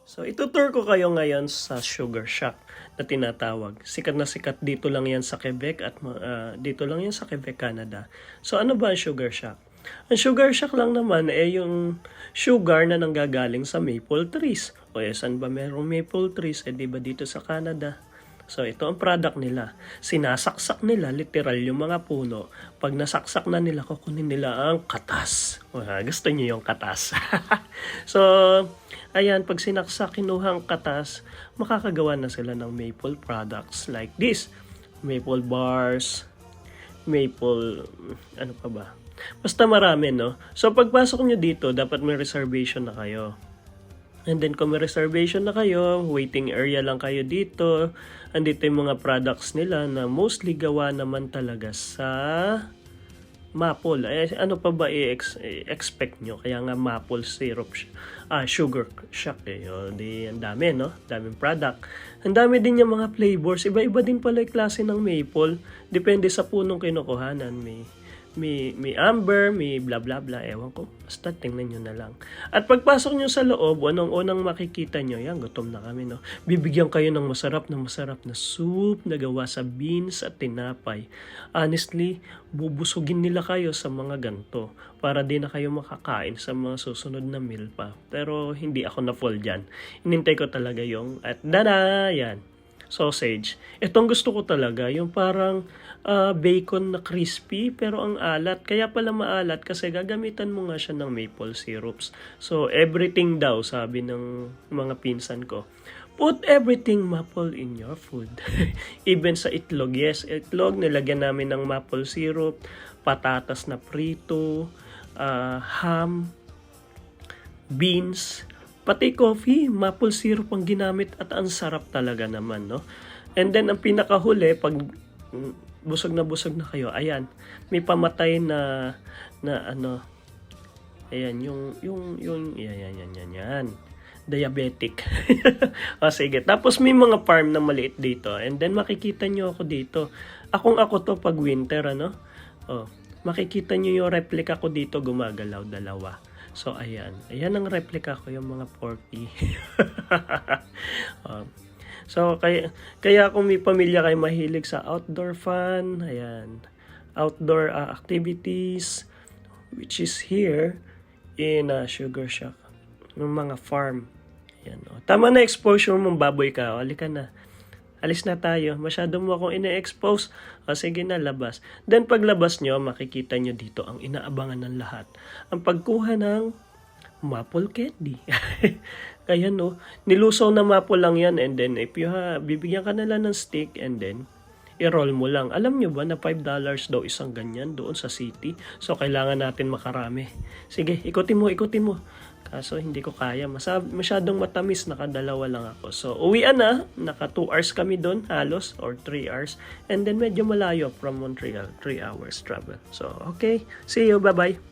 So, itutur ko kayo ngayon sa Sugar Shack na tinatawag. Sikat na sikat dito lang yan sa Quebec at dito lang yan sa Quebec, Canada. So, ano ba ang Sugar Shack? Ang Sugar Shack lang naman yung sugar na nanggagaling sa maple trees. O saan ba merong maple trees? Di ba dito sa Canada? So, ito ang product nila. Sinasaksak nila, literal, yung mga puno. Pag nasaksak na nila, kukunin nila ang katas. Gusto niyo yung katas. So, ayan, pag sinaksak, kinuhang katas, makakagawa na sila ng maple products like this. Maple bars, maple, ano pa ba? Basta marami, no? So, pagpasok nyo dito, dapat may reservation na kayo. And then kung may reservation na kayo, waiting area lang kayo dito. Andito yung mga products nila na mostly gawa naman talaga sa maple. Ano pa ba i-expect nyo? Kaya nga maple syrup, sugar shack. Ang dami, no? Daming product. Ang dami din yung mga flavors. Iba-iba din pala yung klase ng maple. Depende sa punong kinukuhanan. May amber, may bla bla bla, ewan ko. Basta tingnan nyo na lang. At pagpasok nyo sa loob, anong unang makikita nyo, yan, gutom na kami, no? Bibigyan kayo ng masarap na soup na gawa sa beans at tinapay. Honestly, bubusugin nila kayo sa mga ganto para di na kayo makakain sa mga susunod na meal pa. Pero hindi ako na full dyan. Inintay ko talaga yung, at dada, yan, sausage. Itong gusto ko talaga, yung parang bacon na crispy pero ang alat. Kaya pala maalat kasi gagamitan mo nga siya ng maple syrups. So everything daw, sabi ng mga pinsan ko. Put everything maple in your food. Even sa itlog. Yes, itlog, nilagyan namin ng maple syrup, patatas na prito, ham, beans, pati coffee, maple syrup ang ginamit at ang sarap talaga naman, no? And then, ang pinakahuli, pag busog na kayo, ayan, may pamatay na ano, ayan, yan. Diabetic. Sige. Tapos may mga farm na maliit dito. And then, makikita nyo ako dito. Ako to pag winter, ano? Makikita nyo yung replica ko dito, gumagalaw, dalawa. So, ayan. Ayan ang replica ko, yung mga porky. So, kaya kung may pamilya kayo mahilig sa outdoor fun, ayan, outdoor activities, which is here in Sugar Shack, ng mga farm. Ayan, tama na exposure mong baboy ka. Halika na. Alis na tayo. Masyado mo akong ina-expose. Sige na, labas. Then paglabas nyo, makikita nyo dito ang inaabangan ng lahat. Ang pagkuha ng maple candy. Kaya no, nilusaw na maple lang yan, and then if you bibigyan ka nila ng stick and then i-roll mo lang. Alam nyo ba na $5 daw isang ganyan doon sa city? So kailangan natin makarami. Sige, ikutin mo. Kaso hindi ko kaya. Masyadong matamis, nakadalawa lang ako. So uwian na, naka 2 hours kami doon halos, or 3 hours. And then medyo malayo from Montreal, 3 hours travel. So okay, see you, bye-bye.